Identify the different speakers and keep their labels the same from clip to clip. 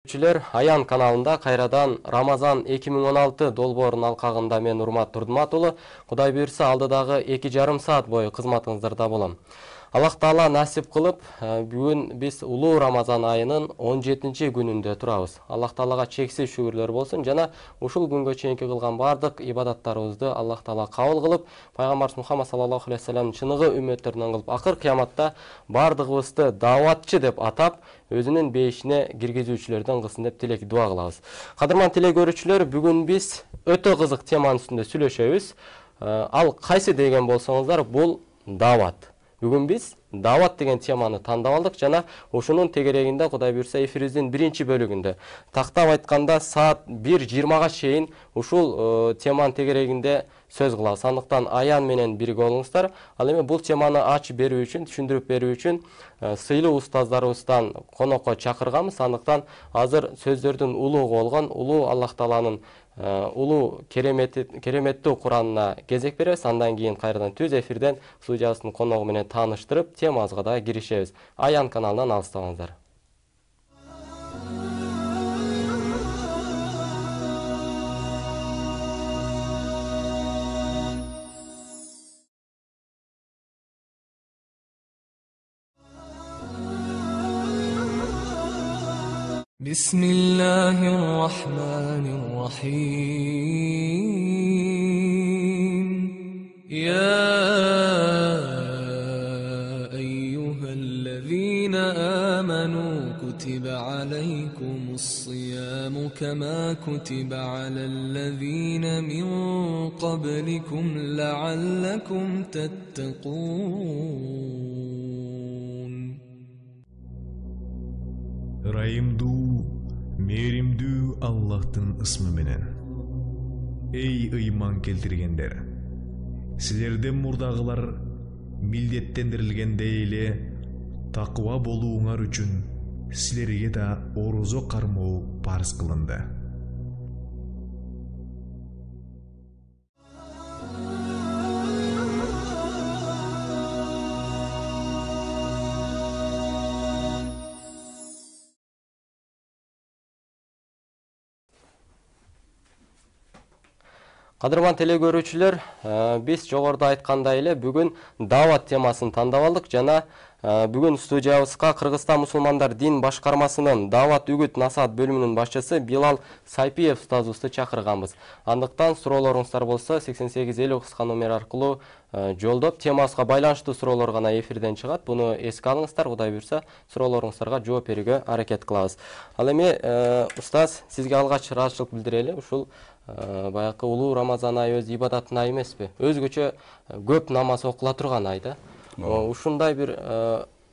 Speaker 1: Аян каналында кайрадан Рамазан 2016 долбоорун алкагында мен Урмат Турдуматулу, Кудай буйрса алдыдагы 2,5 саат бою кызматыңыздарда болом. Аллах Таала насип кылып, бүгүн биз улуу Рамазан айынын 17-нчи күнүндө турабыз. Аллах Таалага чексиз шүгүрлөр болсун жана ушул күнгө чейинки кылган бардык ибадаттарыбызды Аллах Таала кабыл кылып, Пайгамбарыбыз Мухаммад саллаллаху алейхи ва саллям чыныгы үммөттөрүнөн кылып, акыр кыяматта бардыгыбызды дааватчы деп атап, өзүнүн бейишине киргизүүчүлөрдөн кылсын деп тилек дуа кылабыз. Кадырман теле көрүүчүлөр, бүгүн биз өтө кызык теманын үстүндө сүйлөшөбүз. Ал кайсы деген болсоңуздар, бул даават. Бүгүн биз даават деген теманы тандап алдык жана ушунун тегерегинде Кудай буйрса эфирибиздин биринчи бөлүгүндө тактап айтканда саат 1:20га чейин ушул теманын тегерегинде сөз кылабыз. Андыктан аян менен бирге болуңуздар. Ал эми бул теманы ачып берүү үчүн, түшүндүрүп берүү үчүн сыйлуу устаздарыбыздан конокко чакырганбыз. Андыктан азыр сөздөрдүн улуугу болгон улуу Аллах Тааланын улуу кереметтүү Куранына кезек беребиз. Андан кийин кайрадан түз эфирден студиябыздын коногу менен тааныштырып, темабызга да киришебиз. Аян каналынан алыстабаңыздар.
Speaker 2: بسم الله الرحمن الرحيم يا أيها الذين آمنوا كتب عليكم الصيام كما كتب على الذين من قبلكم لعلكم تتقون.
Speaker 3: Ырайымдуу, мээримдүү Аллахтын ысмы менен. Эй ыйман келтиргендер, силерден мурдагылар милдеттендирилгендей эле такыба болууңар үчүн силерге да орозо кармоо парыз кылынды.
Speaker 1: Кадырман теле көрүүчүлөр, биз жогоруда айткандай эле бүгүн даават темасын тандап алдык жана бүгүн студиябызга Кыргызстан мусулмандар дин башкармасынын даават үгүт насаат бөлүмүнүн башчысы Билал Сайпиев устазыбызды чакырганбыз. Андыктан суроолоруңуздар болсо 8850 кыска номер аркылуу жолдоп, темабызга байланыштуу суроолор гана эфирден чыгат. Буну эске алыңыздар, Кудай буйрса, суроолоруңуздарга жооп берүүгө аракет кылабыз. Ал эми устаз, сизге алгач ыраазычылык билдирели. Ушул баягы улуу Рамазан айы өз ибадаттын айы эмеспи? Өзгөчө көп намаз окула турган ай да. Ушундай бир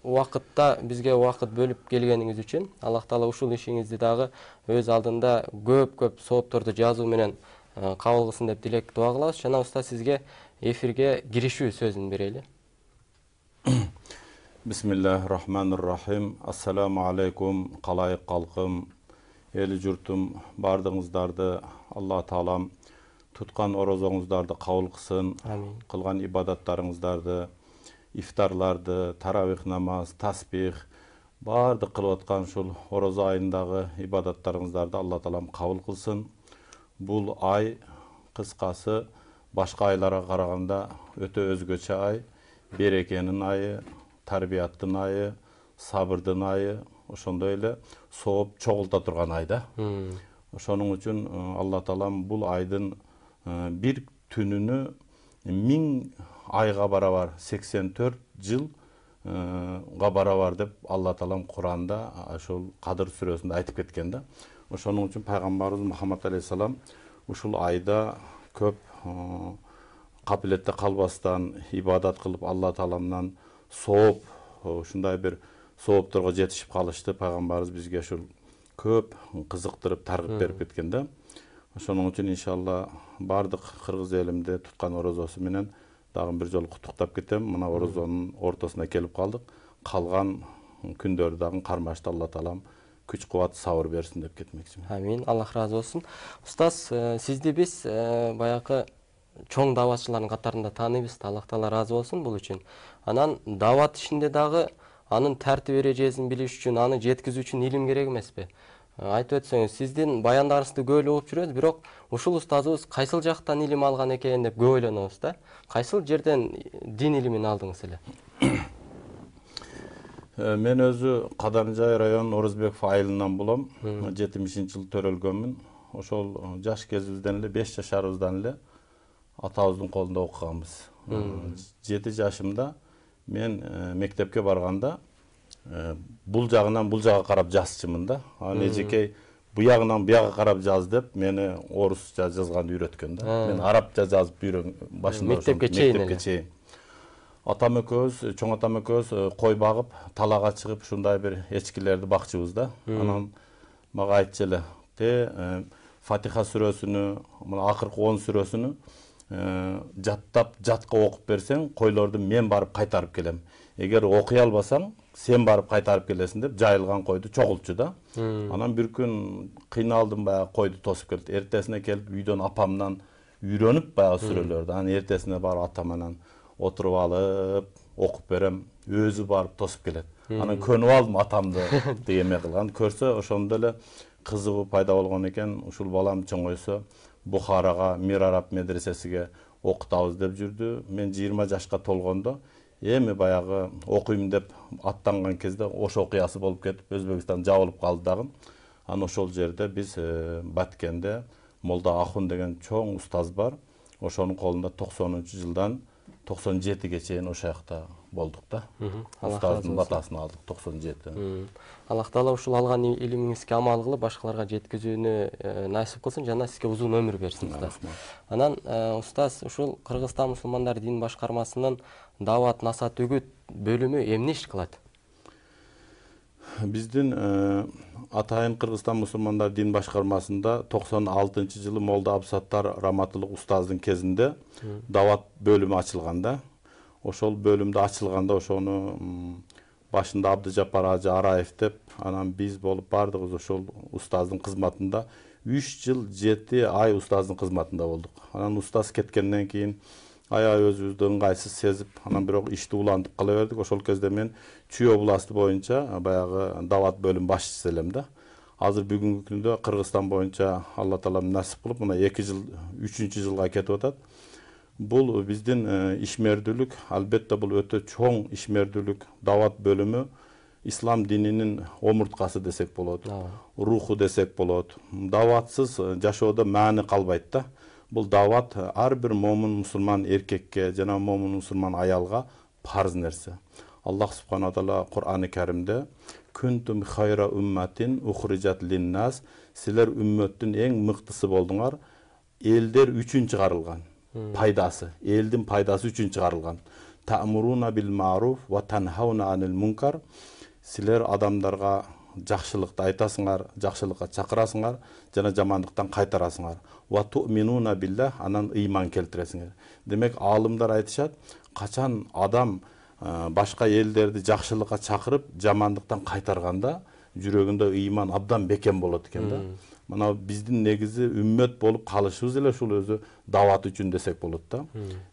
Speaker 1: убакытта бизге убакыт бөлүп келгениңиз үчүн Аллах Таала ушул ишиңизди дагы өз алдында көп соопторду жазуу менен кабыл кылсын деп тилек дуа кылабыз. Жана уста сизге эфирге киришүү сөзүн берели.
Speaker 4: Бисмиллахир-рахманир-рахим. Ассаламу алейкум, калайык калкым, эли журтум, бардыгыңыздарды Алла Таалам туткан орозоңуздарды кабыл кылсын. Кылган ибадаттарыңыздарды, ифтарларды, таравих намаз, тасбих, бардык кылып аткан ушул орозо айындагы ибадаттарыңыздарды Алла Таалам кабыл кылсын. Бул ай кыскасы башка айларга караганда өтө өзгөчө ай, берекенин айы, тарбияттын айы, сабырдын айы, ошондой эле сооп чогулта турган ай да. Ошонун үчүн Алла Таалам бул айдын бир түнүнө 1000 айга барабар 84 жылга барабар деп Алла Таалам Куранда ошол Кадыр сүрөсүндө айтып кеткен да. Ошонун үчүн пайгамбарыбыз Мухаммад алейхиссалам ушул айда көп капилетте калбастан ибадат кылып Алла Тааламдан сооп, ушундай бир соопторго жетишип калышты. Пайгамбарыбыз бизге ушул көп кызыктырып, таргып берип кеткен да. Ошонун үчүн иншалла бардык кыргыз элимде туткан орозосу менен дагы бир жолу куттуктап кетем. Мына орозонун ортосуна келип калдык. Калган күндөрдү дагы кармашты Алла Таалам күч кубат сабыр берсин деп кетмекчимин.
Speaker 1: Амин. Аллах разы болсун. Устаз, сизди биз баягы чоң дааватчылардын катарында тааныйбыз. Аллах Таала разы болсун бул үчүн. Анан даават ишинде дагы анын тартип эрежесин билиш үчүн, аны жеткизүү үчүн илим керек эмеспи? Айтып өтсөңүз, сиздин баяндарыңызды көп эле окуп жүрөбүз, бирок ушул устазыбыз кайсыл жактан илим алган экен деп көп ойлонобуз да. Кайсыл жерден дин илимин алдыңыз эле?
Speaker 4: Мен өзү Каданжай район Орозбеков айылынан болом. 70-жыл төрөлгөнмүн. Ошол жаш кезибизден эле 5 жашарыбыздан эле атабыздын колунда окуганбыз. 7 жашымда мен мектепке барганда бул жагынан бул жага карап жазчымын да. Анан эжекей бу ягынан бу жага карап жаз деп мени орусча жазганды үйрөткөн да. Мен арабча жазып башында
Speaker 1: мектепке чейин.
Speaker 4: Атам экөөбүз, чоң атам экөөбүз кой багып, талага чыгып, ушундай бир эчкилерди бакчыбыз да. Анан мага айтчу эле, Фатиха сүрөсүнү, мына акыркы 10 сүрөсүнү жаттап, жатка окуп берсең, койлорду мен барып кайтарып келем. Эгер окуй албасаң, сен барып кайтарып келесиң деп жайылган койду чогулчу да. Анан бир күн кыйналдым, баягы койду тосуп келди. Эртесине келип үйдөн апамдан үйрөнүп баягы сүрөлөрдү. Анан эртесине барып атам анан отуруп алып окуп берем, өзү барып тосуп келет. Анан көнүп алдым атамды деме кылган. Көрсө ошондо эле кызыгуу пайда болгон экен. Ушул балам чоңойсо Бухарага, Мир Араб медресесиге окутабыз деп жүрдү. Мен 20 жашка толгондо эми баягы окуйм деп аттанган кезде ошо окуясы болуп кетип, Өзбекстан жабылып калды дагы. Анан ошол жерде биз Баткенде Молда Ахун деген чоң устаз бар. Ошонун колунда 90-жылдан 97-ге чейин ошол жакта болдук да. Устаздын батасын алдык 97.
Speaker 1: Аллах Таала ушул алган илимиңизге амал кылып башкаларга жеткизүүнү насип кылсын жана сизге узун өмүр берсин, устаз. Анан устаз, ушул Кыргызстан мусулмандар дин башкармасынын дават насаат үгүт бөлүмү эмне иш кылат?
Speaker 4: Биздин атайын Кыргызстан мусулмандар дин башкармасында 96-жылы Молда Абсаттар Раматылык устаздын кезинде дават бөлүмү ачылган да. Ошол бөлүмдө ачылганда ошону башында Абдыжаппар Ажы Араев деп, анан биз болуп бардыгыбыз ошол устаздын кызматында 3 жыл 7 ай устаздын кызматында болдук. Анан устаз кеткенден кийин аябай өзүбүздү ыңгайсыз сезип, анан бирок ишти улантып кала бердик. Ошол кезде мен Чүй областы боюнча баягы дават бөлүм башчысы элем да. Азыр бүгүнкү күндө Кыргызстан боюнча Алла Таала насип кылып, мына 2 жыл, 3-жылга кетип атат. Бул биздин ишмердүүлүк, албетте бул өтө чоң ишмердүүлүк. Дават бөлүмү ислам дининин омурткасы десек болот, руху десек болот. Даватсыз жашоодо маани калбайт да. Бул дават ар бир момун мусулман эркекке жана момун мусулман аялга парз нерсе. Аллах субхана таала Кур'аны Каримде күнтүм хайра умматин ухриджат линнас, силер үммөттүн эң мыктысы болдуңар, элдер үчүн чыгарылган. Пайдасы, элдин пайдасы үчүн чыгарылган. Та'муруна бил маруф ва танхауна анил мункар. Силер адамдарга жакшылыкты айтасыңар, жакшылыкка чакырасыңар, жана жамандыктан кайтарасыңар. Ва ту'минуна биллах, анан ыйман келтиресиңер. Демек, алымдар айтышат, качан адам башка элдерди жакшылыкка чакырып, жамандыктан кайтарганда, жүрөгүндө ыйман абдан бекем болот экен да. Мына биздин негизи үммөт болуп калышыбыз эле ушул өзү дават үчүн десек болот да.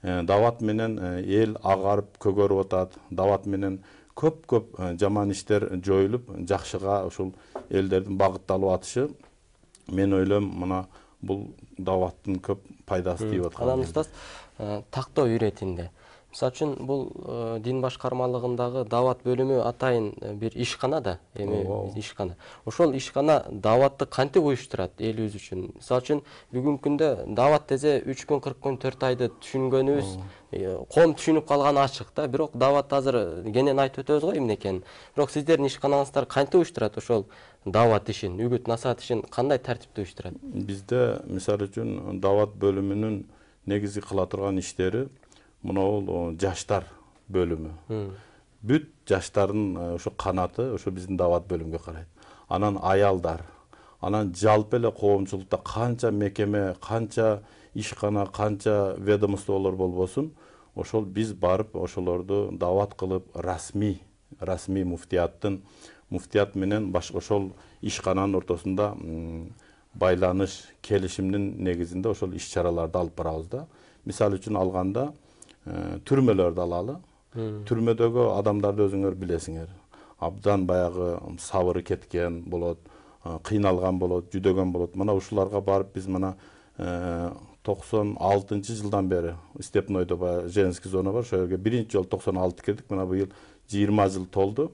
Speaker 4: Дават менен эл агарып, көгөрүп атат. Дават менен көп жаман иштер жоюлуп, жакшыга ушул элдердин багытталып атышы, мен ойлойм, мына бул даваттын көп пайдасы тийип аткан.
Speaker 1: Анан устаз, тактоо иретинде мисалы үчүн бул дин башкармалыгындагы дават бөлүмү атайын бир ишкана да, эми ишкана. Ошол ишкана даватты кантип уюштурат элибиз үчүн? Мисалы үчүн бүгүнкү күндө дават дезе 3 күн, 40 күн, 4 айды түшүнгөнүбүз, ком түшүнүп калганы ачык да. Бирок дават азыр кенен айтып өтөбүз го эмне экенин. Бирок сиздердин ишканаңыздар кантип уюштурат ошол дават ишин, үгүт насаат ишин кандай тартипте уюштурат?
Speaker 4: Бизде мисалы үчүн дават бөлүмүнүн негизи кыла турган иштери мынау жаштар бөлүмү. Бүт жаштардын ошо канаты ошо биздин дават бөлүмгө карайт. Анан аялдар, анан жалпы эле коомчулукта канча мекеме, канча ишкана, канча ведомстволор болбосун, ошол биз барып ошолорду дават кылып расмий муфтият менен ошол ишкананын ортосунда байланыш, келишимдин негизинде ошол иш-чараларды алып барабыз да. Мисалы үчүн алганда түрмөлөрдү алалы. Түрмөдөгү адамдарды өзүңөр билесиңер. Абдан баягы сабыры кеткен болот. кыйналган болот, жүдөгөн болот. Мына ушуларга барып биз мына 96-жылдан бери Степнойдо баягы женский зона бар, ошол жерге биринчи жолу 96 кирдик. Мына быйыл 20 жыл толду.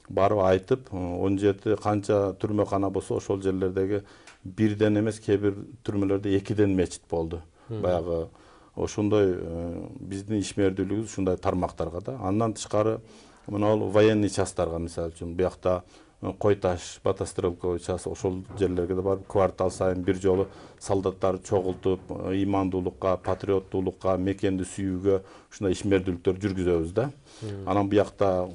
Speaker 4: Барып айтып, 17 канча түрмөкана болсо ошол жерлердеги бирден эмес, кээ бир түрмөлөрдө 2ден мечит болду. Баягы ошондой биздин ишмердүүлүгүбүз ушундай тармактарга да. Андан тышкары мына военный частарга, мисалы үчүн буякта Койташ, Батастрелковый час ошол жерлерге да барып квартал сайын бир жолу солдаттарды чогултуп, ыймандуулукка, патриоттуулукка, мекенди сүйүүгө ушундай ишмердүүлүктөр жүргүзөбүз да. Анан буякта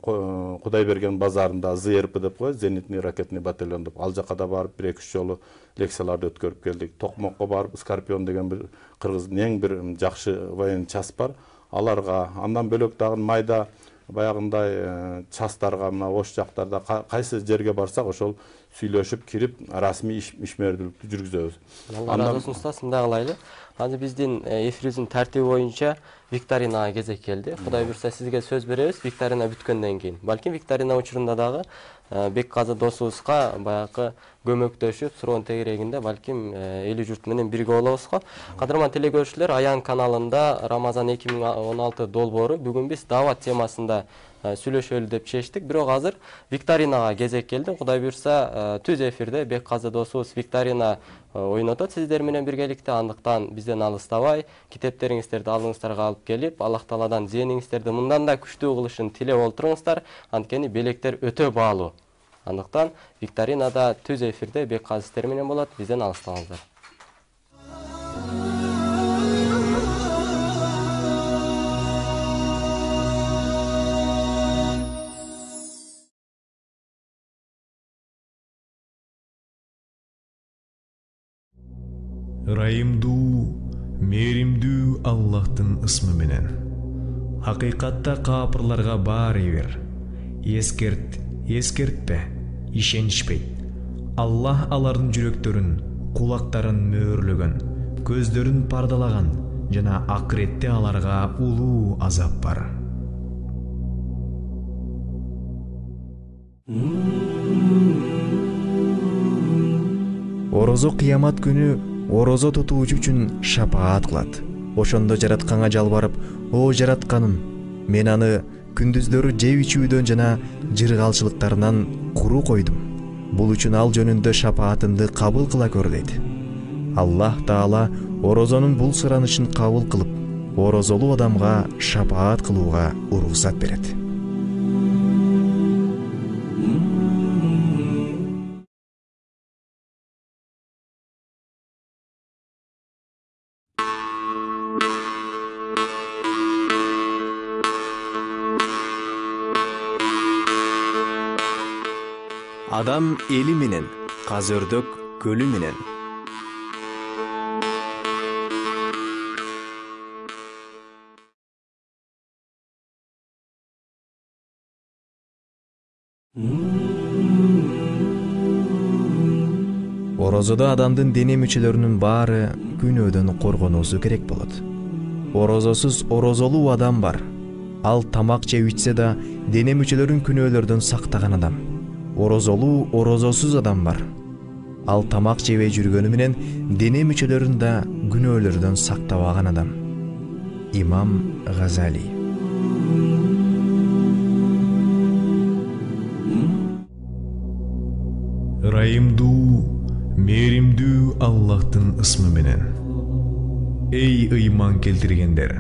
Speaker 4: Кудайберген базарында ЗРП деп коет, зенитный ракетный батальон деп, ал жака да барып 1-2 жолу лекцияларды өткөрүп келдик. Токмокко барып Скорпион деген бир кыргыздын эң бир жакшы военный час бар. Аларга андан бөлөк дагы майда баягындай частарга, мына ош жактарда кайсы жерге барсак ошол сүйлөшүп кирип расмий ишмердүүлүктү жүргүзөбүз.
Speaker 1: Алла разы болсун уста, сындай кылайлы. Азыр биздин эфирибиздин тартиби боюнча викторинага кезек келди. Кудай буйрса сизге сөз беребиз викторина бүткөндөн кийин. Балким викторина учурунда дагы Бекказы досубузга баягы көмөктөшүп, суроонун тегерегинде балким эли журт менен бирге болобуз го. Кадырман телекөрүүчүлөр, Аян каналында Рамазан 2016 долбоору бүгүн биз даават темасында сүйлөшөлү деп чечтик. Бирок азыр викторинага кезек келди. Кудай буйрса түз эфирде Бекказы досубуз викторина ойнотот сиздер менен биргеликте. Андыктан бизден алыстабай, китептериңиздерди алдыңыздарга алып келип, Аллах Тааладан зээниңиздерди мындан да күчтүү кылышын тилеп олтуруңуздар. Анткени белектер өтө баалуу. Андыктан викторинада түз эфирде Бекказы сиздер менен болот. Бизден алыстабаңыздар.
Speaker 3: Райымдуу, мээримдүү Аллахтын ысмы менен. Хакыйкатта капырларга баары бир. Эскерт, эскертпе, ишенишпейт. Аллах алардын жүрөктөрүн, кулактарын мөөрлөгөн, көздөрүн пардалаган жана акыретте аларга улуу азап бар. Орозо кыямат күнү орозо тутуучу үчүн шапаат кылат. Ошондо жаратканга жалбарып, о жаратканым, мен аны күндүздөрү жеп ичүүдөн жана жыргалчылыктарынан куру койдум. Бул үчүн ал жөнүндө шапаатымды кабыл кыла көр дейт. Аллах Таала орозонун бул суранышын кабыл кылып, орозолуу адамга шапаат кылууга уруксат берет. Адам эли менен, казөрдөк көлү менен. Орозодо адамдын дене мүчөлөрүнүн баары күнөөдөн коргонуусу керек болот. Орозосуз орозолуу адам бар. Ал тамак жеп ичсе да дене мүчөлөрүн күнөөлөрдөн сактаган адам. Орозолуу орозосуз адам бар. Ал тамак жебей жүргөнү менен дене мүчөлөрүн да күнөөлөрдөн сактабаган адам. Имам Газали. Райымдуу, мээримдүү Аллахтын ысмы менен. Эй ыйман келтиргендер,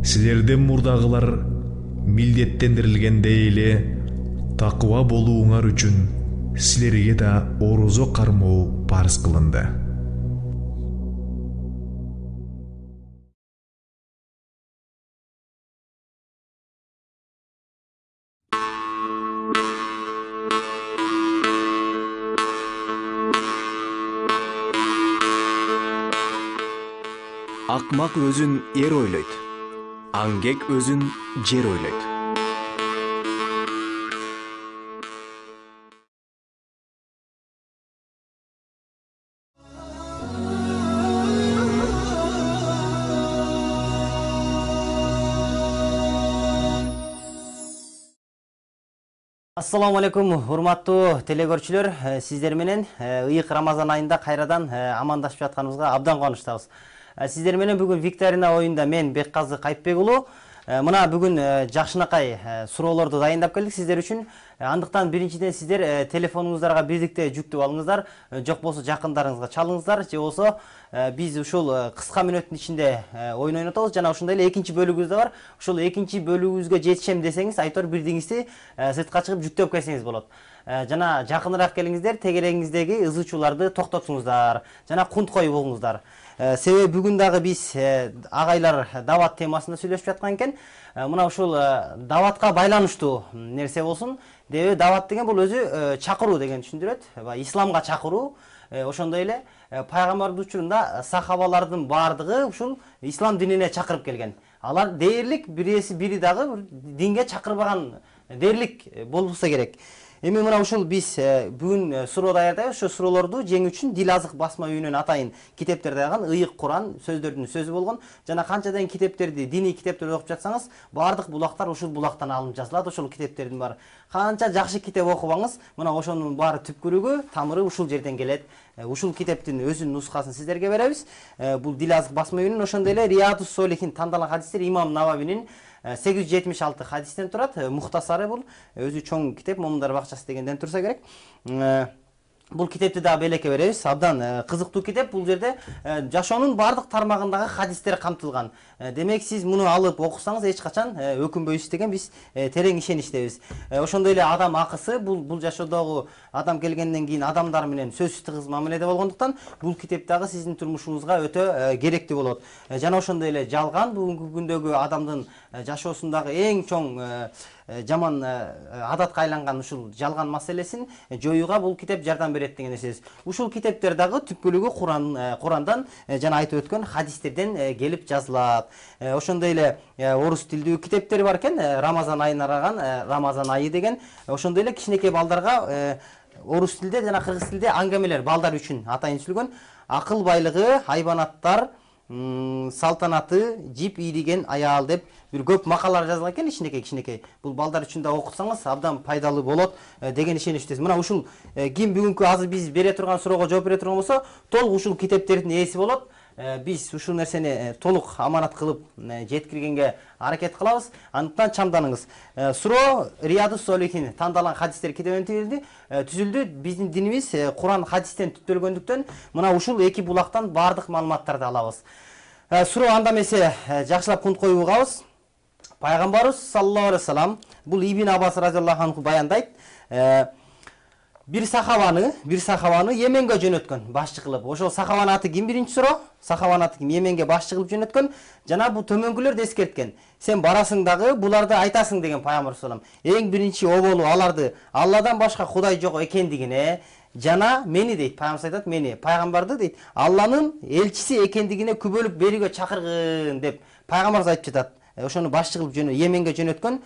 Speaker 3: силерде мурдагылар милдеттендирилгендей эле такыба болууңар үчүн силерге да орозо кармоо парыз кылынды. Акмак өзүн ер ойлойт, аңгек өзүн жер ойлойт.
Speaker 5: Ассаламу алейкум, урматтуу телекөрчүлөр. Сиздер менен ыйык Рамазан айында кайрадан амандашып жатканыбызга абдан кубанычтабыз. Сиздер менен бүгүн викторина оюнда мен Бекказы Кайыпбек уулу мына бүгүн жакшынакай суроолорду дайындап келдик сиздер үчүн. Андыктан биринчиден сиздер телефонуңуздарга бирдикте жүктөп алыңыздар, жок болсо жакындарыңызга чалыңыздар, же болсо биз ушул кыска мүнөттүн ичинде оюн ойнотобуз. Жана ошондой эле экинчи бөлүгүбүз да бар. Ушул экинчи бөлүгүбүзгө жетишем десеңиз, айтор бирдиңизди сыртка чыгып жүктөп келсеңиз болот. Жана жакыныраак келиңиздер, тегерегиңиздеги ызы чууларды токтотуңуздар, жана кунт коюп угуңуздар. Себеби бүгүн дагы биз агайлар дават темасында сүйлөшүп жаткан экен. Мына ушул даватка байланыштуу нерсе болсун. Деби дават деген бул өзү чакыруу деген түшүндүрөт. Исламга чакыруу. Ошондой эле пайгамбардын учурунда сахабалардын баардыгы ушул ислам динине чакырып келген. Алар дээрлик, бири дагы динге чакырбаган дээрлик болбосо керек. Эми мына ушул биз бүгүн суроо даярдайбыз. Ошо суроолорду жеңүү үчүн Дил азык басма үйүнөн атайын китептер даярган, ыйык Куран сөздөрдүн сөзү болгон. Жана канчадан китептерди, диний китептерди окуп жатсаңыз, баардык булактар ушул булактан алынып жазылат. Ошол китептердин баары. Канча жакшы китеп окубаңыз, мына ошонун баары түпкүрүгү, тамыры ушул жерден келет. Ушул китептин өзүнүн нускасын сиздерге беребиз. Бул Дил азык басма үйүнүн, ошондой эле Риядус Солихин тандалган хадистер Имам Нававинин 876 хадистен турат. Мухтасары бул. Өзү чоң китеп, Момундар бакчасы дегенден турса керек. Бул китепти да белекке беребиз. Абдан кызыктуу китеп. Бул жерде жашоонун баардык тармагындагы хадистер камтылган. Демек сиз муну алып окусаңыз эч качан өкүнбөйсүз деген биз терең ишеничтебиз. Ошондой эле адам акысы бул жашоодогу адам келгенден кийин адамдар менен сөзсүз тыгыз мамиледе болгондуктан бул китеп дагы сиздин турмушуңузга өтө керектүү болот. Жана ошондой эле жалган бүгүнкү күндөгү адамдын жашоосундагы эң чоң жаман адатка айланган ушул жалган маселесин жоюуга бул китеп жардам берет деген нерсебиз. Ушул китептер дагы түпкүлүгү Курандан жана айтып өткөн хадистерден келип жазылат. Ошондой эле орус тилдүү китептер бар экен, Рамазан айына араган Рамазан айы деген. Ошондой эле кичинекей балдарга орус тилде жана кыргыз тилде аңгемелер балдар үчүн атайын түзүлгөн. Акыл байлыгы, хайванаттар, салтанаты, жип ийриген аял деп бир көп макалалар жазылган экен, кичинекей. Бул балдар үчүн да окутсаңыз абдан пайдалуу болот деген ишеничтебиз. Мына ушул ким бүгүнкү азыр биз бере турган суроого жооп бере турган болсо, толук ушул китептердин ээси болот. Биз ушул нерсени толук аманат кылып жеткиргенге аракет кылабыз. Андыктан чамданыңыз. Суроо Риядус Солихин тандалган хадистер китебинен түзүлдү. Биздин динибиз Куран хадистен түптөлгөндүктөн мына ушул эки булактан баардык маалыматтарды алабыз. Суроо анда эмесе жакшылап кунт коюп угабыз. Пайгамбарыбыз саллаллаху алейхи вассалам бул Ибн Аббас разияллаху анху баяндайт. Bir sahabаны Yemenге жөнөткөн башчы кылып. Ошол сахабанын аты ким? Биринчи суроо. Сахабанын аты ким? Yemenге башчы кылып жөнөткөн. Жана бул төмөнкүлөр эскерткен. Сен барасың дагы буларды айтасың деген Пайгамбар салам. Эң биринчи оболу аларды Алладан башка Кудай жок экендигине жана мени дейт. Пайгамбар айтат, мени пайгамбарды дейт, Алланын элчиси экендигине күбөлүк берүүгө чакыргын деп Пайгамбар айтып жатат. Ошону башчы кылып Yemenге жөнөткөн,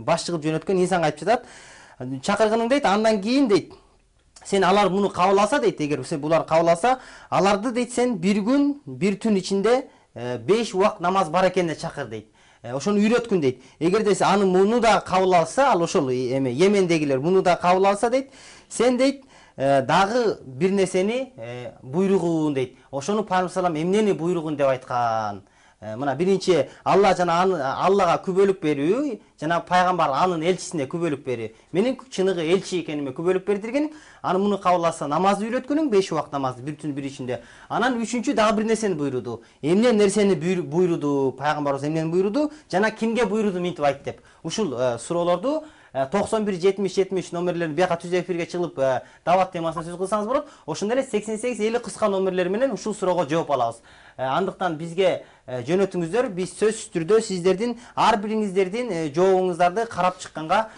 Speaker 5: башчы кылып жөнөткөн инсанга айтып жатат. Чакыргының дейт, андан кийин дейт, сен алар муну кабыл алса дейт, эгер булар кабыл алса, аларды дейт сен бир күн, бир түн ичинде 5 убак намаз бар экенине чакыр дейт. Ошону үйрөткүн дейт. Эгерде аны муну да кабыл алса, ал ошол Йемендегилер муну да кабыл алса дейт, сен дейт дагы бир нерсени буйругун дейт. Ошону Пайгамбар салам эмнени буйругун деп айткан. Мына биринчи Алла жана Аллага күбөлүк берүү, жана пайгамбар анын элчисине күбөлүк берүү. Менин чыныгы элчи экениме күбөлүк бердирген, аны муну кабыл алса намазды үйрөткөнүң 5 убак намазды бир түн бир ичинде. Анан үчүнчү дагы бир нерсени буйруду. Эмне нерсени буйруду, пайгамбарыбыз эмнени буйруду, жана кимге буйруду минтип айт деп. Ушул суроолорду 91-70-70 номерлерин бияка түз эфирге чыгып дават темасына сөз кылсаңыз болот. Ошондой эле 88-50 кыска номерлер менен ушул суроого жооп алабыз. Андыктан бизге жөнөтүңүздөр, биз сөзсүз түрдө сиздердин ар бириңиздердин жообуңуздарды карап чыкканга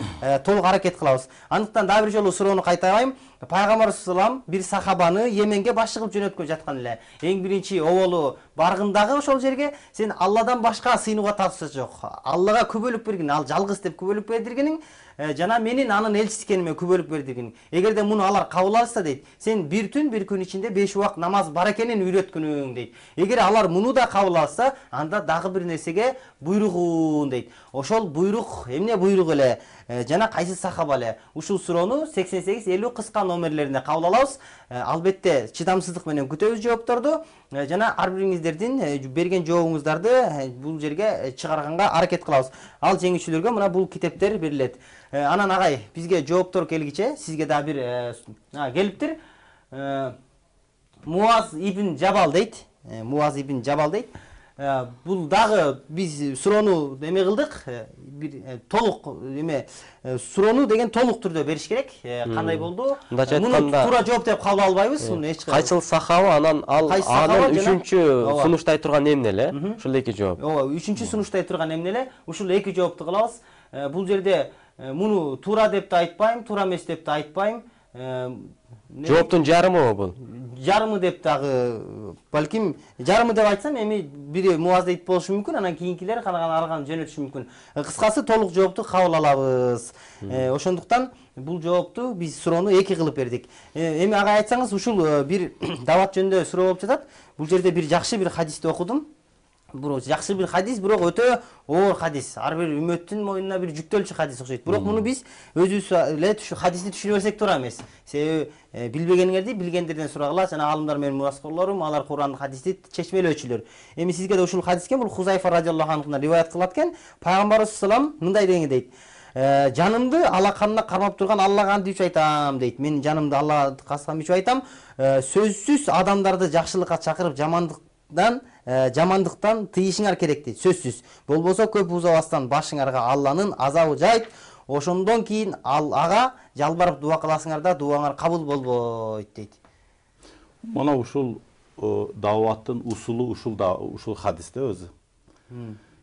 Speaker 5: толук аракет кылабыз. Андыктан дагы бир жолу суроону кайтабайм. Пайгамбар салам бир сахабаны Yemenге башчы кылып жөнөткөн жаткан эле. Эң биринчи оболу баргындагы ошол жерге сен Алладан башка сыйынууга татышы жок. Аллага күбөлүк бергин, ал жалгыз деп күбөлүк бердиргениң жана менин анын элчиси экениме күбөлүк бердигин. Эгерде муну алар кабыл алса дейт, сен бир күн ичинде 5 убак намаз бар экенин үйрөткүнүң дейт. Эгер алар муну да кабыл алса, анда дагы бир нерсеге буйругун дейт. Ошол буйрук эмне буйрук эле жана кайсы сахаба эле? Ушул суроону 88-50 кыска номерлерине кабыл алабыз. Албетте чыдамсыздык менен күтөбүз жоопторду жана ар бириңиздердин берген жообуңуздарды бул жерге чыгарганга аракет кылабыз. Ал жеңүүчүлөргө мына бул китептер берилет. Анан агай, бизге жооптор келгиче сизге да бир келиптир. Муаз ибн Жабал дейт. Муаз ибн Жабал дейт. Бул дагы биз суроону эме кылдык, бир толук эме суроону деген толук түрдө бериш керек. Кандай болду? Муну туура жооп деп кабыл албайбыз. Муну эч кандай.
Speaker 1: Кайсыл сахаба анан анын үчүнчү сунуштай турган эмне эле? Ушул эки жооп.
Speaker 5: Ооба, үчүнчү сунуштай турган эмне эле? Ушул эки жоопту кылабыз. Бул жерде муну туура деп да айтпайм, туура эмес деп да айтпайм.
Speaker 1: Жооптун жарымы бул?
Speaker 5: Жарымы деп дагы балким жарымы деп айтсам эми бири Муаз дейт болушу мүмкүн, анан кийинкилер арган жөнөтүшү мүмкүн. Кыскасы толук жоопту кабыл алабыз. Ошондуктан бул жоопту биз суроону эки кылып бердик. Эми ага айтсаңыз, ушул бир дават жөнүндө суроо болуп жатат. Бул жерде бир жакшы бир хадисти окудум. Бирок жакшы бир хадис, бирок өтө оор хадис. Ар бир үммөттүн моюнуна бир жүктөлчү хадис окшойт. Бирок муну биз өзүбүз эле хадисти түшүнө берсек туура эмес. Себеби билбегениңерди билгендерден сурагыла, жана алымдар менин мураскорлорум, алар Кур'ан хадисти чечмелөөчүлөр. Эми сизге да ушул хадиске бул Хузайфа радиаллаху анхудан риваят кылат экен. Пайгамбарыбыз салам мындай деген дейт. Жанымды алаканына кармап турган Аллага ант үчү айтам дейт. Мен жанымды Аллага касам үчү айтам. Сөзсүз адамдарды жакшылыкка чакырып, жамандыктан тыйышыңар керек дейт. Сөзсүз. Болбосо көп узабастан башыңарга Алланын азабы жайт. Ошондон кийин ага жалбарып дуа кыласыңар да дуаңар кабыл болбойт дейт.
Speaker 4: Мына ушул даваттын усулу ушул хадисте өзү.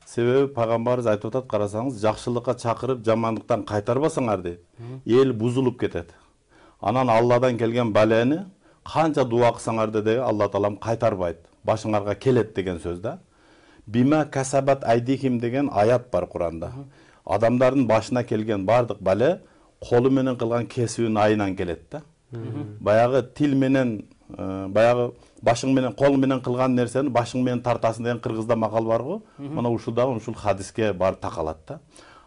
Speaker 4: Себеби пайгамбарыбыз айтып атат, карасаңыз, жакшылыкка чакырып, жамандыктан кайтарбасаңар дейт, эл бузулуп кетет. Анан Алладан келген балени канча дуа кылсаңар да Алла таалам кайтарбайт. Башыңарга келет деген сөз да. Бима касабат айдихим деген аят бар Куранда. Адамдардын башына келген бардык бале колу менен кылган кесибинин айынан келет да. Баягы тил менен, баягы башың менен, кол менен кылган нерсени башың менен тартасың деген кыргызда макал бар го. Мына ушул хадиске бар такалат да.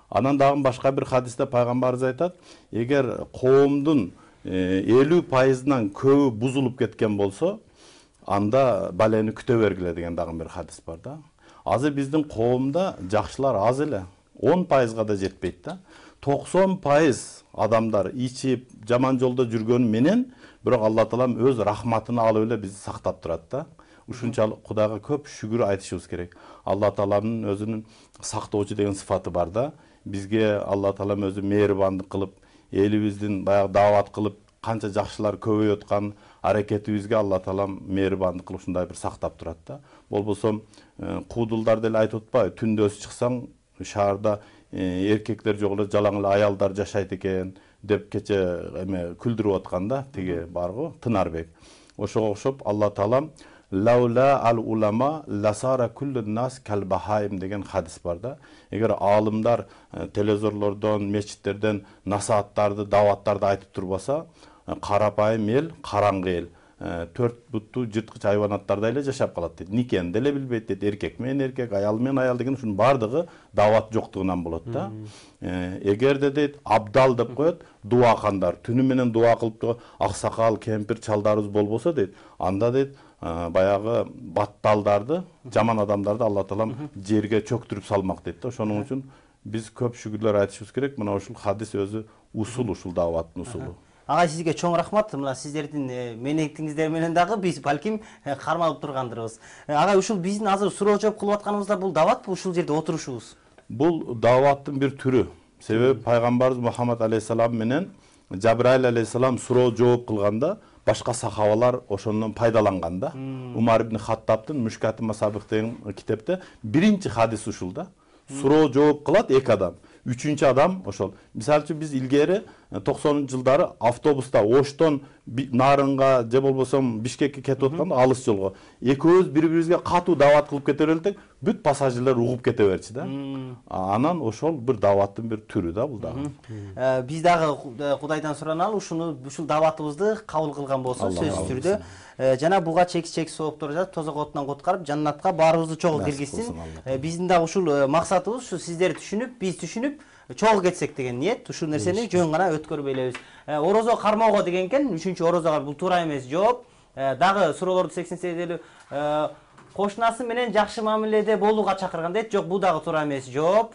Speaker 4: Анан дагы башка бир хадисте пайгамбарыбыз айтат, эгер коомдун 50%-нан көбү бузулуп кеткен болсо, анда балени күтө бергиле деген дагы бир хадис бар да. Азыр биздин коомдо жакшылар аз эле. 10%-га да жетпейт да. 90% адамдар ичип, жаман жолдо жүргөнү менен, бирок Алла таалам өз рахматын алып эле бизди сактап турат да. Ушунчалык Кудайга көп шүгүр айтышыбыз керек. Алла тааламдын өзүнүн сактоочу деген сыфаты бар да. Бизге Алла таалам өзү мээрибандык кылып, элибиздин баягы дават кылып, канча жакшылар көбөйүп аткан аракетибизге Алла таалам мээрибандык кылып ушундай бир сактап турат да. Болбосо куудулдар деле айтып атпайбы, түндө чыксаң шаарда эркектер жок эле, жалаң эле аялдар жашайт экен деп кече эме күлдүрүп аткан да, тиги барго, Тынарбек. Ошого окшоп Алла таалам лаула ал улама ласара куллун нас калбахайм деген хадис бар да. Эгер алымдар телевизорлордон, мечиттерден насааттарды, даваттарды айтып турбаса, карапайым эл, караңгы эл, 4 буттуу жырткыч хайванаттардай эле жашап калат дейт. Никени деле билбейт дейт. Эркек менен эркек, аял менен аял деген ушунун бардыгы дават жоктугунан болот да. Эгерде дейт абдал деп коет, дуакандар, түнү менен дуа кылып аксакал, кемпир, чалдарыбыз болбосо дейт, анда дейт баягы батталдарды, жаман адамдарды Алла таалам жерге чөктүрүп салмак дейт да. Ошонун үчүн биз көп шүгүрлөр айтышыбыз керек. Мына ушул хадис өзү усул, ушул даваттын усулу.
Speaker 5: Ага, сизге чоң рахмат. Мына сиздердин менектиңиздер менен дагы биз балким кармалып тургандырбыз. Ага, ушул биздин азыр суроо жооп кылып атканыбызда бул даватпы, ушул жерде отурушубуз?
Speaker 4: Бул даваттын бир түрү. Себеби пайгамбарыбыз Мухаммад алейхиссалам менен Жабраил алейхиссалам суроо жооп кылганда башка сахабалар ошондон пайдаланган да. Умар ибн Хаттабтын Мушкат Масабих деген китепте биринчи хадис ушул да. Суроо жооп кылат эки адам. Үчүнчү адам ошол. Мисалы үчүн биз илгери 90-жылдары автобуста Оштон Нарынга же болбосо Бишкекке кетип атканда алыс жолго экөөбүз бири-бирибизге катуу дават кылып кете берелдик, бүт пассажирлер угуп кете берчи да. Анан ошол бир даваттын бир түрү да бул дагы.
Speaker 5: Биз дагы Кудайдан сураналы ушул даватыбызды кабыл кылган болсо сөзсүз түрдө жана буга чексиз сооптор жазып тозок отунан куткарып жаннатка баарыбызды чогуу киргизсин. Биздин дагы ушул максатыбыз ушу сиздер түшүнүп, биз түшүнүп чогуу кетсек деген ниет. Ушул нерсени жөн гана өткөрүп элебиз. Орозо кармоого деген экен, 3-чү орозого бул туура эмес жооп. Дагы суроолорду 88 кошунасы менен жакшы мамиледе болууга чакырган дейт. Жок, бул дагы туура эмес жооп.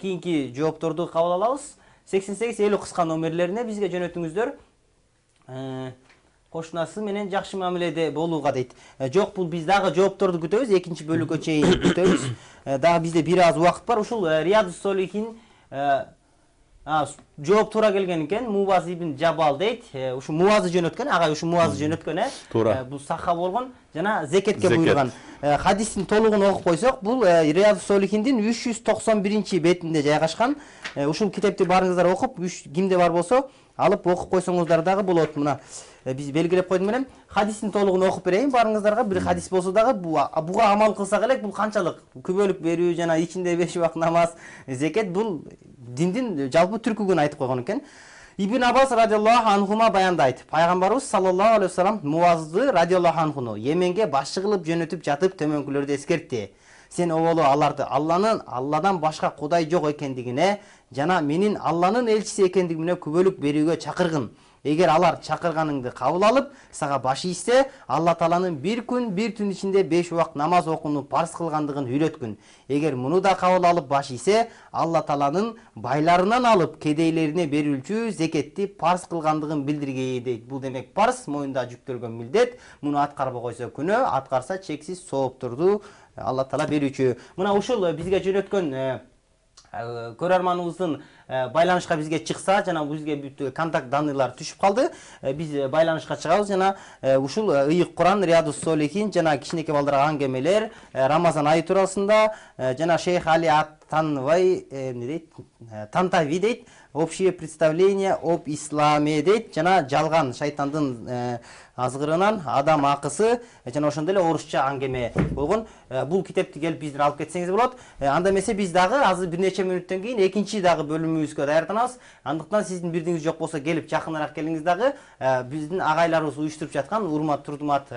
Speaker 5: Кийинки жоопторду кабыл алабыз. 88 кыска номерлерине бизге жөнөтүңүздөр. Кошунасы менен жакшы мамиледе болууга дейт. Жок, бул биз дагы жоопторду күтөбүз, экинчи бөлүккө чейин күтөбүз. Дагы бизде бир аз убакыт бар. Ушул Риядус Солихин жооп туура келген экен. Муваз ибн Жабал дейт. Ушу Мувазы жөнөткөн, агай ушу Мувазы жөнөткөн,
Speaker 4: Туура.
Speaker 5: Бул саха болгон жана зекетке буйруган. Хадистин толугун окуп койсок, бул Риядус Солихиндин 391-бетинде жайгашкан. Ушул китепти барыңыздар окуп, кимде бар болсо, алып окуп койсоңуздар дагы болот. Мына биз белгилеп койдум менен хадистин толугун окуп берейин барыңыздарға. Бир хадис болсо дагы буга амал кылсак элек, бул канчалык күбөлүк берүү жана ичинде 5 убак намаз, зекет бул диндин жалпы түркүгүн айтып койгон экен. Ибн Аббас радиаллаху анхума баяндайт. Пайгамбарыбыз саллаллаху алейхи вассалам Муазды радиаллаху анхуну Йеменге башчы кылып жөнөтүп жатып төмөнкүлөрдү эскертти. Сен оболу аларды Алладан башка кудай жок экендигине жана менин Алланын элчиси экендигиме күбөлүк берүүгө чакыргын. Эгер алар чакырганыңды кабыл алып, сага баш ийсе, Алла Тааланын бир күн, бир түн ичинде 5 убак намаз окууну парз кылгандыгын үйлөткүн. Эгер муну да кабыл алып баш ийсе, Алла Тааланын байларынан алып кедейлерине берилчү зекетти парз кылгандыгын билдиргей дейт. Бул демек парз, моюнда жүктөлгөн милдет. Муну аткарбай койсо күнөө, аткарса чексиз соопторду Алла Таала берүүчү. Мына ушул бизге жөнөткөн көрөрманыбыздын байланышка бизге чыкса, жана бизге бүт контакт данныйлар түшүп калды. Биз байланышка чыгабыз жана ушул ыйык Куран, Риядус Солихин жана кичинекей балдарга аңгемелер, Рамазан айы туурасында жана Шейх Али Ат-Танвай Тантави дейт, общее представление об исламе дейт, жана жалган шайтандын азгырынан адам акысы жана ошондой эле орусча аңгеме болгон. Бул китепти келип бизден алып кетсеңиз болот. Анда эмесе биз дагы азыр бир нече мүнөттөн кийин экинчи дагы бөлүмүбүзгө даярданабыз. Андыктан сиздин бирдиңиз жок болсо келип жакыныраак келиңиз дагы биздин агайларыбыз уюштуруп жаткан урмат турдумат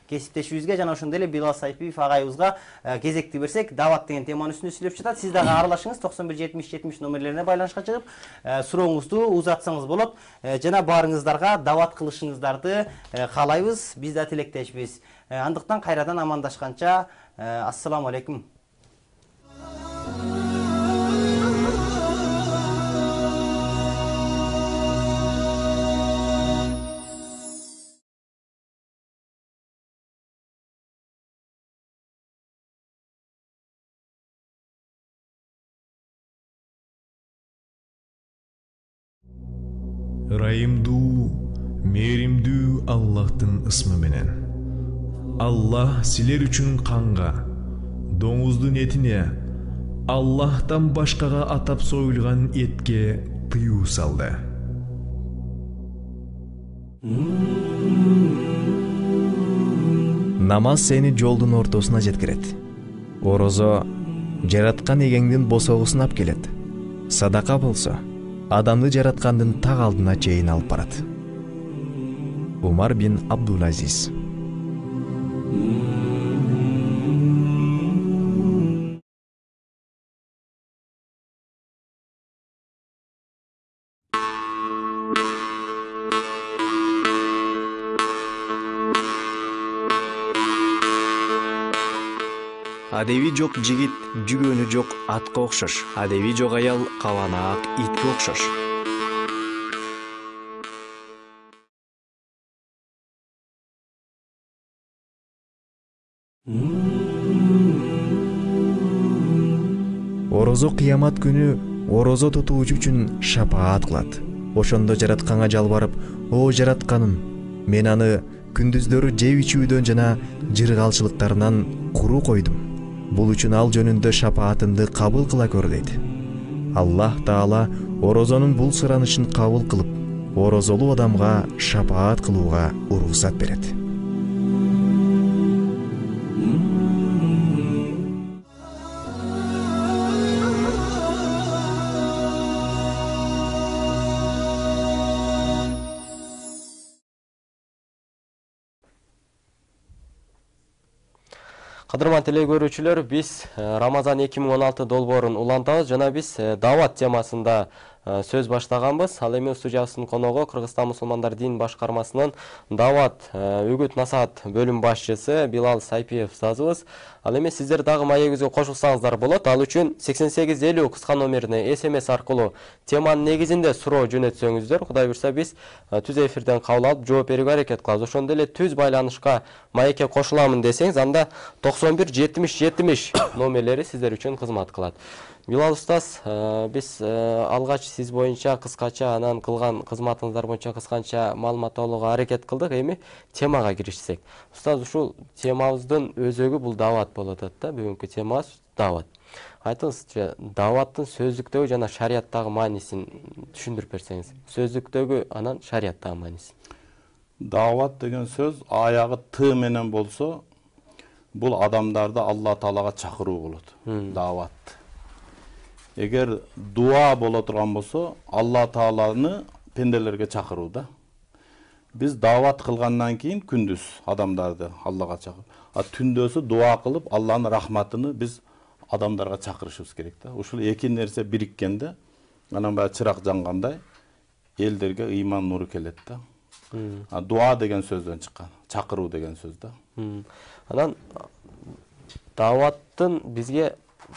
Speaker 5: кесиптешибизге жана ошондой эле Билал Сайпиев агайыбызга кезекти берсек, дават деген теманын үстүндө сүйлөп жатат. Сиз дагы аралашыңыз 91-70-70 номерлерине байланышка чыгып, сурооңузду узатсаңыз болот. Жана баарыңыздарга дават кылышыңыздарды каалайбыз, биз да тилектешпиз. Андыктан кайрадан амандашканча, ассаламу алейкум.
Speaker 6: Райымдуу, мээримдүү Аллахтын ысмы менен. Аллах силер үчүн канга, доңуздун этине, Аллахтан башкага атап союлган этке тыюу салды.
Speaker 3: Намаз сени жолдун ортосуна жеткирет. Орозо жараткан эгеңдин босогусун алып келет. Садака болсо адамды жараткандын так алдына чейин алып барат. Умар бин Абдул-Азиз. Адеби жок жигит жүгөнү жок атка окшош. Адеби жок аял кабанаак итке окшош. Орозо кыямат күнү орозо тутуучу үчүн шапаат кылат. Ошондо жаратканга жалбарып, "О жаратканым, мен аны күндүздөрү жеп ичүүдөн жана жыргалчылыктарынан куру койдум. Бул үчүн ал жөнүндө шапаатымды кабыл кыла көр" дейт. Аллах Таала орозонун бул суранышын кабыл кылып, орозолуу адамга шапаат кылууга уруксат берет.
Speaker 1: Кадырман теле көрүүчүлөр, биз Рамазан 2016 долбоорун улантабыз жана биз даават темасында сөз баштаганбыз. Ал эми студиябыздын коногу Кыргызстан мусулмандар дин башкармасынын даават үгүт насаат бөлүм башчысы Билал Сайпиев устазыбыз. Ал эми сиздер дагы маегибизге кошулсаңыздар болот. Ал үчүн 8850 кыска номерине SMS аркылуу теманын негизинде суроо жөнөтсөңүздөр, Кудай буйрса биз түз эфирден кабыл алып жооп берүүгө аракет кылабыз. Ошондой эле түз байланышка маекке кошуламын десеңиз, анда 91 70 70 номерлери сиздер үчүн кызмат кылат. Билал устаз, биз алгач сиз боюнча кыскача, анан кылган кызматыңыздар боюнча кысканча маалымат алууга аракет кылдык. Эми темага киришсек. Устаз, ушул темабыздын өзөгү бул даават болуп атат да. Бүгүнкү темабыз даават. Айтыңызчы, дааваттын сөздүктөгү жана шариаттагы маанисин түшүндүрүп берсеңиз. Сөздүктөгү анан шариаттагы мааниси.
Speaker 4: Даават деген сөз аягы т менен болсо, бул адамдарды Алла Таалага чакыруу болот. Даават. Эгер дуа боло турган болсо, Алла Тааланы пенделерге чакыруу да. Биз даават кылгандан кийин күндүз адамдарды Аллага чакырып, түндөсү дуа кылып Алланын рахматыны биз адамдарга чакырышыбыз керек да. Ушул эки нерсе бириккенде, анан баягы чырак жангандай элдерге ыйман нуру келет да. Дуа деген сөздөн чыккан, чакыруу деген сөз да.
Speaker 1: Анан дааваттын бизге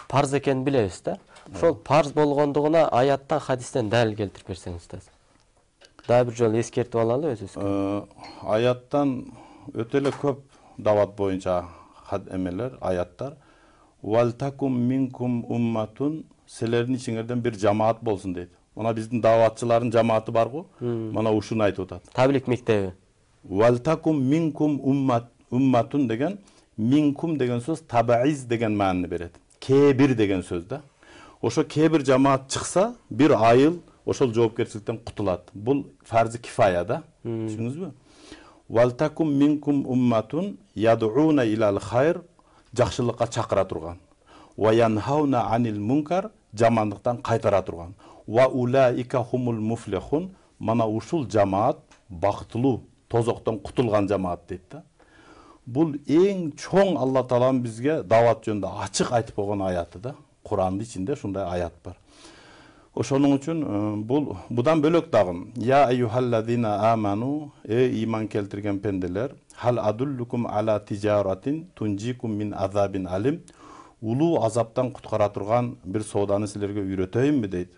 Speaker 1: парз экенин билебиз да. Ошол парз болгондугуна аяттан, хадистен далил келтирип берсеңиз устаз. Дагы бир жолу эскертип алалы өзүбүзгө.
Speaker 4: Аяттан өтө эле көп даават боюнча эмелер, аяттар. Валтакум минкум умматун, силердин ичиңерден бир жамаат болсун дейт. Мына биздин дааватчылардын жамааты барго? Мына ушуну айтып атат.
Speaker 1: Таблик мектеби.
Speaker 4: Валтакум минкум умматун деген, минкум деген сөз табаиз деген маанини берет. Кээ-бир деген сөз да. Ошо кээ-бир жамаат чыкса, бир айыл ошол жоопкерчиликтен кутулат. Бул фарзи кифая да. Түшүндүңүзбү? Валтакум минкум умматун ядууна илал хайр, жакшылыкка чакыра турган. Ва янхауна анил мункар, жамандыктан кайтара турган. Ва улаика хумул муфлихун, мана ушул жамаат бактылуу, тозоктон кутулган жамаат дейт да. Бул эң чоң Алла Тааланын бизге даават жөнүндө ачык айтып койгон аяты да. Курандын ичинде ушундай аят бар. Ошонун үчүн будан бөлөк дагы я айюхаллазина аману, ыйман келтирген пенделер, хал адуллукум ала тижаратин тунжикум мин азабин алим, улуу азаптан куткара турган бир сооданы силерге үйрөтөйүнбү дейт.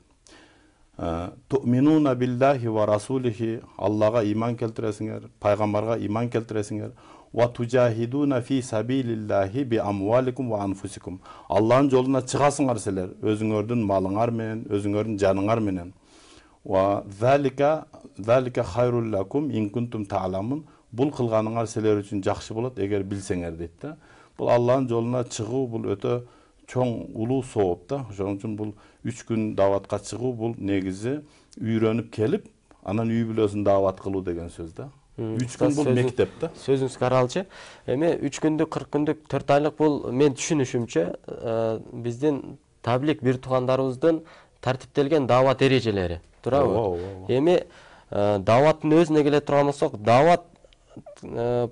Speaker 4: Ту'минуна биллахи ва расулихи, Аллага иман келтиресиңер, пайгамбарга иман келтиресиңер. Ва тужахидуна фи сабилиллахи би амваликум ва анфусикум. Аллахын жолуна чыгасыңар силер, өзүңөрдүн малыңар менен, өзүңөрдүн жаныңар менен. Ва залика хайрул лакум ин кунтум та'ламун. Бул кылганыңар силер үчүн жакшы болот, эгер билсеңер дейт да. Бул Аллахын жолуна чыгуу, бул өтө чоң улуу сооп да. Ошон үчүн бул 3 күн дааватка чыгуу, бул негизи үйрөнүп келип, анан үй бүлөсүн даават кылуу деген сөз да. 3 күн бул мектеп да.
Speaker 1: Сөзүңүзгө аралчы. Эми 3 күндүк, 40 күндүк, 4 айлык бул мен түшүнүшүмчө биздин таблик бир туугандарыбыздын тартиптелген даават эрежелери. Туурабы? Эми дааваттын өзүнө келе турган болсок, даават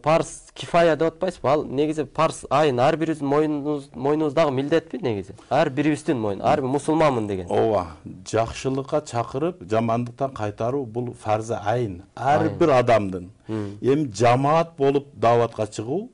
Speaker 1: парс кифая деп атпайсызбы? Ал негизи парс айын ар бирибиздин мойнубуздагы милдетпи негизи? Ар бирибиздин мойну, ар бир мусулманмын деген.
Speaker 4: Ооба, жакшылыкка чакырып, жамандыктан кайтаруу бул фарзы айын, ар бир адамдын. Эми жамаат болуп дааватка чыгуу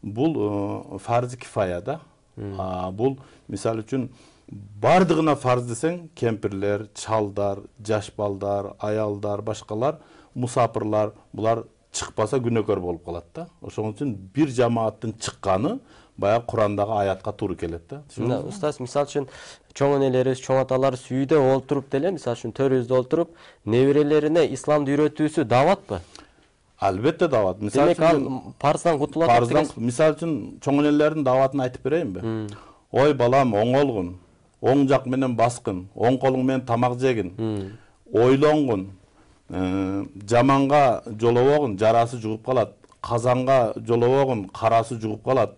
Speaker 4: бул фарзы кифая да. Бул мисалы үчүн бардыгына фарз десең, кемпирлер, чалдар, жаш балдар, аялдар, башкалар, мусапырлар, булар чыкпаса күнөөкөр болуп калат да. Ошон үчүн бир жамааттын чыкканы баягы Курандагы аятка туура келет да.
Speaker 1: Устаз, мисалы үчүн чоң энелерибиз, чоң аталарыбыз үйдө олтуруп деле, мисалы үчүн төрүбүздө олтуруп, неберелерине исламды үйрөтүүсү дааватпы?
Speaker 4: Албетте даават. Мисалы
Speaker 1: үчүн парздан кутулат деген.
Speaker 4: Мисалы үчүн чоң энелердин дааватын айтып берейинби? Ой балам, оңолгун, оң жак менен баскын, оң колуң менен тамак жегин, ойлонгун, жаманга жолобогун жарасы жугуп калат, казанга жолобогун карасы жугуп калат.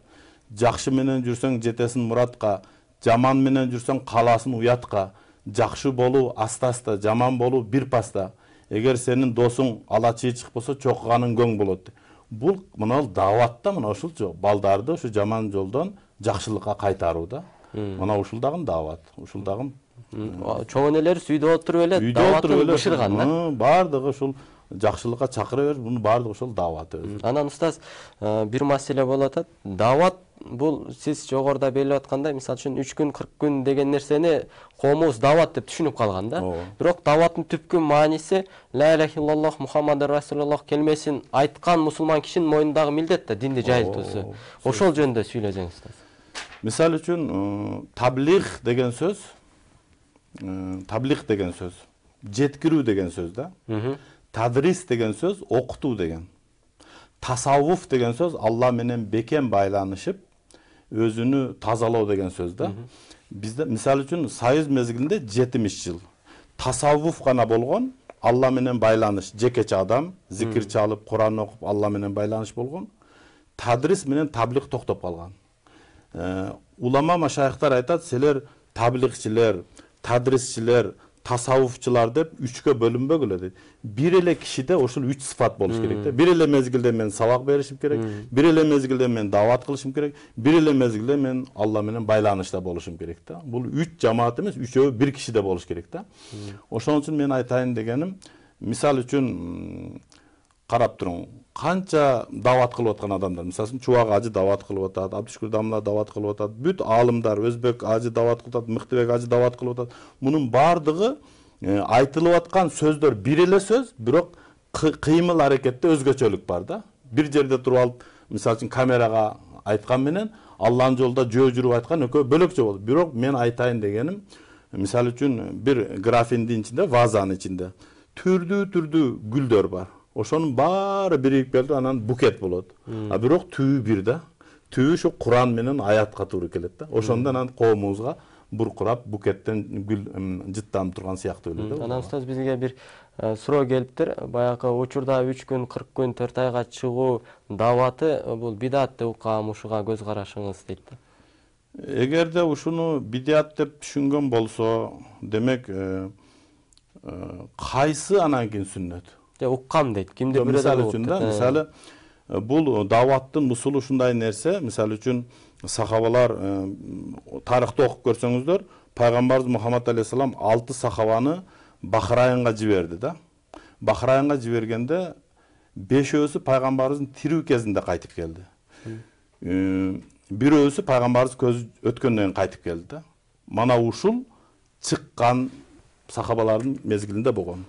Speaker 4: Жакшы менен жүрсөң жетесиң муратка, жаман менен жүрсөң каласың уятка. Жакшы болуу аста-аста, жаман болуу бир паста. Эгер сенин досуң ала чыйчык болсо, чокуганың көң болот. Бул мына даватта мына ушул балдарды ушу жаман жолдон жакшылыкка кайтаруу да. Мына ушул дагы дават, ушул дагы
Speaker 1: чоң энелер үйдө отуруп эле даватын бышырган да.
Speaker 4: Бардыгы ушул жакшылыкка чакыра берип, мунун бардыгы ушул дават өзү.
Speaker 1: Анан устаз бир маселе болуп атат. Дават бул сиз жогоруда белгилеп аткандай, мисалы үчүн 3 күн 40 күн деген нерсени коомубуз дават деп түшүнүп калган да. Бирок даваттын түпкү мааниси ла иляха иллаллах Мухаммаdur расулуллах келмесин айткан мусулман кишинин мойнундагы милдет да, динди жайылтуусу. Ошол жөнүндө сүйлөсөңүз устаз.
Speaker 4: Мисалы үчүн таблих деген сөз, жеткирүү деген сөз да. Тадрис деген сөз окутуу деген. Tasavvuf деген сөз Алла менен бекем байланышып, өзүнү тазалоо деген сөз да. Бизде мисалы үчүн Союз мезгилинде 70 жыл tasavvuf гана болгон, Алла менен байланыш, жекече адам зикир чалып, Куран окуп, Алла менен байланыш болгон. Тадрис менен таблих токтоп калган. Улама машайыктар айтат, силер таблихчилер, тадрисчилер, tasavvufçular деп 3кө бөлүнбөгүлө дейт. Бир эле кишиде ошол 3 сыфат болуш керек да. Бир эле мезгилде мен сабак беришим керек, бир эле мезгилде мен дават кылышым керек, бир эле мезгилде мен Алла менен байланышта болушум керек да. Бул 3 жамаат эмес, 3өө бир кишиде болуш керек да. Ошон үчүн мен айтайын дегеним, мисал үчүн карап туруң, канча дават кылып аткан адамдар, мисалы Чубак ажы дават кылып атат, Абдышкүр дамла дават кылып атат, бүт аалымдар, Өзбек ажы дават кылып атат, Мыктыбек ажы дават кылып атат. Мунун бардыгы айтылып аткан сөздөр бир эле сөз, бирок кыймыл аракетте өзгөчөлүк бар да. Бир жерде туруп алып, мисалы үчүн камерага айткан менен Алланын жолунда жөө жүрүп айткан экөө бөлөкчө болот. Бирок мен айтайын дегеним, мисалы үчүн бир графиндин ичинде, вазанын ичинде түрдүү гүлдөр бар. Ошонун баары бирип келди, анан букет болот. А бирок түбү бир да. Түбү ушу Куран менен аятка туура келет да. Ошондо анан коомубузга буркурап букеттен гүл жыттанып турган сыяктуу эле да.
Speaker 1: Анан устаз бизге бир суроо келиптир. Баягы учурда 3 күн 40 күн 4 айга чыгуу даваты бул бидат деп укам, ушуга көз карашыңыз дейт да.
Speaker 4: Эгерде ушуну бидат деп түшүнгөн болсо, демек кайсы анан кийин сүннөт?
Speaker 1: Уккам дейт. Кимдир бирөө
Speaker 4: мисалы үчүн да, мисалы бул даваттын усулу ушундай нерсе, мисалы үчүн сахабалар тарыхты окуп көрсөңүздөр, пайгамбарыбыз Мухаммад алейхиссалам 6 сахабаны Бахрайынга жиберди да. Бахрайынга жибергенде 5өөсү пайгамбарыбыздын тирүү кезинде кайтып келди. Бирөөсү пайгамбарыбыз көз өткөндөн кийин кайтып келди да. Мана ушул чыккан сахабалардын мезгилинде болгон.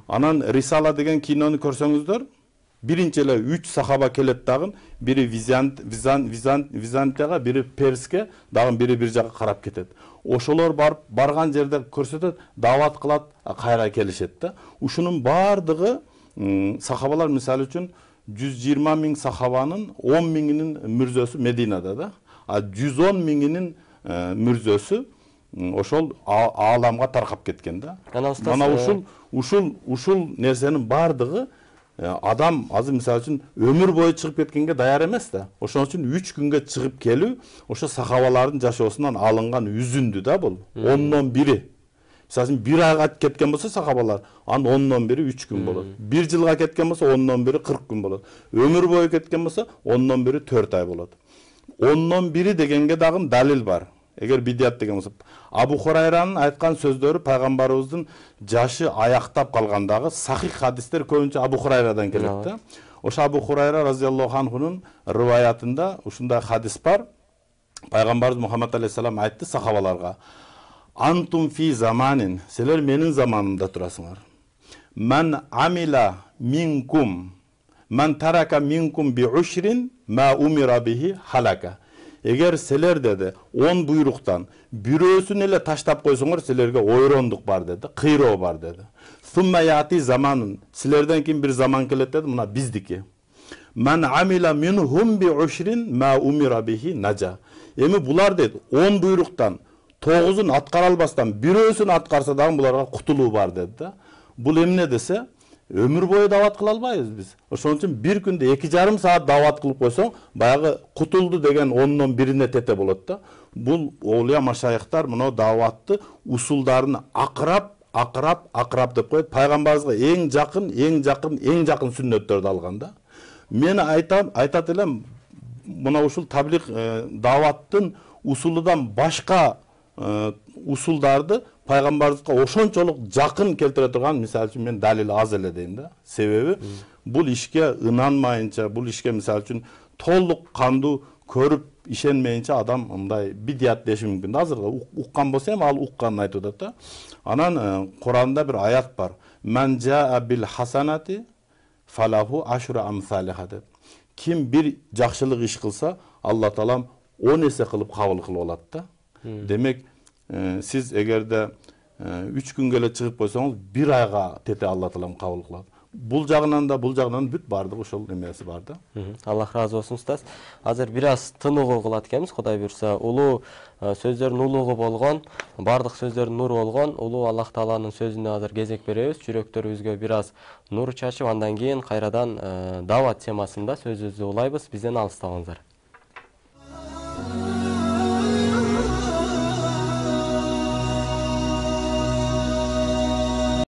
Speaker 4: Анан Рисала деген кинону көрсөңүздөр, биринчи эле 3 сахаба келет дагы, бири Византияга, бири Перске, дагы бири бир жака карап кетет. Ошолор барган жерде көрсөтөт, дават кылат, кайра келишет да. Ушунун бардыгы сахабалар мисалы үчүн 120 000 сахабанын 10 000-inin мүрзөсү Мединада да. А 110 000-inin мүрзөсү ошол ааламга таркап кеткен да. Мана ушул нерсенин бардыгы адам азыр мисалы үчүн өмүр бою чыгып кеткенге даяр эмес да. Ошон үчүн 3 күнгө чыгып келүү ошо сахабалардын жашоосунан алынган үзүндү да бул. 10-дон бири. Мисалы үчүн 1 айга кеткен болсо сахабалар, анын 10-дон бири 3 күн болот. 1 жылга кеткен болсо 10-дон бири 40 күн болот. Өмүр бою кеткен болсо 10-дон бири 4 ай болот. 10-дон бири дегенге дагы далил бар. Эгер бидият деген болсо, Абу Хурайранын айткан сөздөрү пайгамбарыбыздын жашы аяктап калгандагы сахих хадистер көбүнчө Абу Хурайрадан келет да. Ошо Абу Хурайра разияллаху анхунун риваятында ушундай хадис бар. Пайгамбарыбыз Мухаммад алейхиссалам айтты сахабаларга: "Антум фи заманин, силер менин заманымда турасыңар. Ман амила минкум, ман тарака минкум би ушрин ма умира бихи халака." Эгер силер деди 10 буйруктан бирөөсүн эле таштап койсоңор, силерге ойрондук бар деди, кыйроо бар деди. Сумма яти заманын, силерден кийин бир заман келет деди, мына биздики. Ман амила минхум би ушрин ма умира бихи najа. Эми булар деди 10 буйруктан 9-ун аткара албастан бирөөсүн аткарса дагы буларга кутулуу бар деди да. Бул эмне десе, өмүр бою дават кыла албайбыз биз. Ошон үчүн бир күндө 2,5 саат дават кылып койсоң, баягы кутулду деген 10-дон бирине тете болот да. Бул олия машайыктар мына даватты усулдарын акырап деп коет. Пайгамбарыбызга эң жакын сүннөттөрдү алган да. Мен айтат элем, мына ушул таблик даваттын усулудан башка усулдарды пайгамбарыбызга ошончолук жакын келтире турган, мисалы үчүн мен далил аз эле дейм да. Себеби бул ишке ынанмайынча, бул ишке мисалы үчүн толук кандуу көрүп ишенмейинче адам мындай бидият деши мүмкүн. Азыркы уккан болсо эми ал укканын айтып атат да. Анан Куранда бир аят бар. Мен жаа бил хасанати фалаху ашру амсалиха деп. Ким бир жакшылык иш кылса, Алла таалам 10 эсе кылып кабыл кылып алат да. Демек, сиз эгерде 3 күнгө эле чыгып койсоңуз, 1 айга тете Алла таалам кабыл кылат. Бул жагынан бүт бардык ошол эмеси бар да.
Speaker 1: Аллах разы болсун устаз. Азыр бир аз тыныгуу кылат экенбиз, Кудай буйрса. Улуу сөздөрдүн улугу болгон, бардык сөздөрдүн нуру болгон, улуу Аллах Тааланын сөзүнө азыр кезек беребиз. Жүрөктөрүбүзгө бир аз нур чачып, андан кийин кайрадан дават темасында сөзүбүздү улайбыз. Бизден алыстабаңыздар.